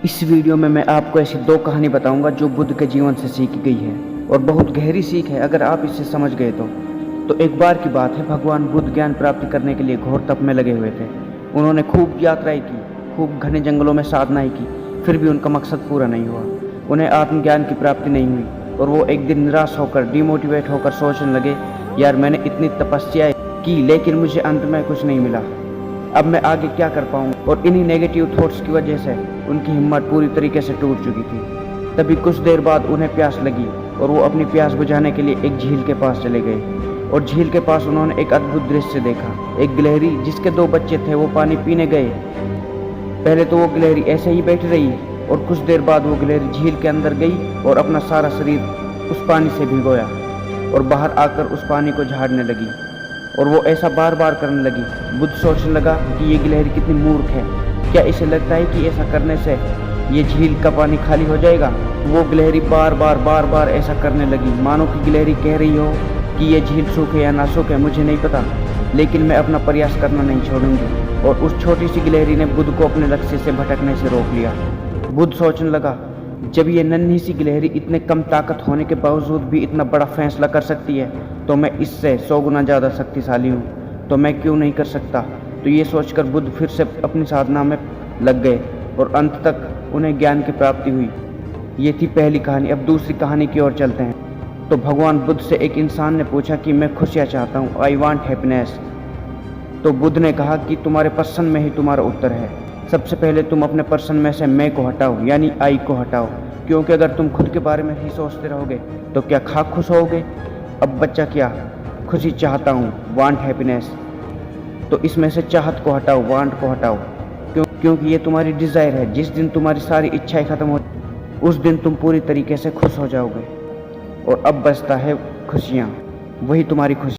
इस वीडियो में मैं आपको ऐसी दो कहानी बताऊंगा जो बुद्ध के जीवन से सीखी गई है और बहुत गहरी सीख है अगर आप इसे समझ गए तो एक बार की बात है, भगवान बुद्ध ज्ञान प्राप्ति करने के लिए घोर तप में लगे हुए थे। उन्होंने खूब यात्राएं की, खूब घने जंगलों में साधनाएं की, फिर भी उनका मकसद पूरा नहीं हुआ। उन्हें आत्मज्ञान की प्राप्ति नहीं हुई और वो एक दिन निराश होकर, डिमोटिवेट होकर सोचने लगे, यार मैंने इतनी तपस्या की लेकिन मुझे अंत में कुछ नहीं मिला, अब मैं आगे क्या कर पाऊंगा। और इन्हीं नेगेटिव थॉट्स की वजह से उनकी हिम्मत पूरी तरीके से टूट चुकी थी। तभी कुछ देर बाद उन्हें प्यास लगी और वो अपनी प्यास बुझाने के लिए एक झील के पास चले गए। और झील के पास उन्होंने एक अद्भुत दृश्य देखा। एक गिलहरी जिसके दो बच्चे थे वो पानी पीने गए। पहले तो वो गिलहरी ऐसे ही बैठी रही और कुछ देर बाद वो गिलहरी झील के अंदर गई और अपना सारा शरीर उस पानी से भिगोया और बाहर आकर उस पानी को झाड़ने लगी। और वो ऐसा बार बार करने लगी। बुद्ध सोचने लगा कि ये गिलहरी कितनी मूर्ख है, क्या इसे लगता है कि ऐसा करने से ये झील का पानी खाली हो जाएगा। वो गिलहरी बार बार ऐसा करने लगी, मानो कि गिलहरी कह रही हो कि ये झील सूखे या ना सूखे मुझे नहीं पता, लेकिन मैं अपना प्रयास करना नहीं छोड़ूंगी। और उस छोटी सी गिलहरी ने बुद्ध को अपने लक्ष्य से भटकने से रोक लिया। बुद्ध सोचने लगा, जब ये नन्ही सी गिलहरी इतने कम ताकत होने के बावजूद भी इतना बड़ा फैसला कर सकती है तो मैं इससे 100 गुना ज़्यादा शक्तिशाली हूँ, तो मैं क्यों नहीं कर सकता। तो ये सोचकर बुद्ध फिर से अपनी साधना में लग गए और अंत तक उन्हें ज्ञान की प्राप्ति हुई। ये थी पहली कहानी। अब दूसरी कहानी की ओर चलते हैं। तो भगवान बुद्ध से एक इंसान ने पूछा कि मैं खुशियाँ चाहता हूँ, आई वॉन्ट हैप्पीनेस। तो बुद्ध ने कहा कि तुम्हारे पर्सन में ही तुम्हारा उत्तर है। सबसे पहले तुम अपने पर्सन में से मैं को हटाओ, यानी आई को हटाओ, क्योंकि अगर तुम खुद के बारे में ही सोचते रहोगे तो क्या खाक खुश होगे। अब बच्चा क्या, खुशी चाहता हूँ, वांट हैप्पीनेस। तो इसमें से चाहत को हटाओ, वांट को हटाओ, क्योंकि ये तुम्हारी डिज़ायर है। जिस दिन तुम्हारी सारी इच्छाएं खत्म हो उस दिन तुम पूरी तरीके से खुश हो जाओगे। और अब बचता है खुशियाँ, वही तुम्हारी खुशी।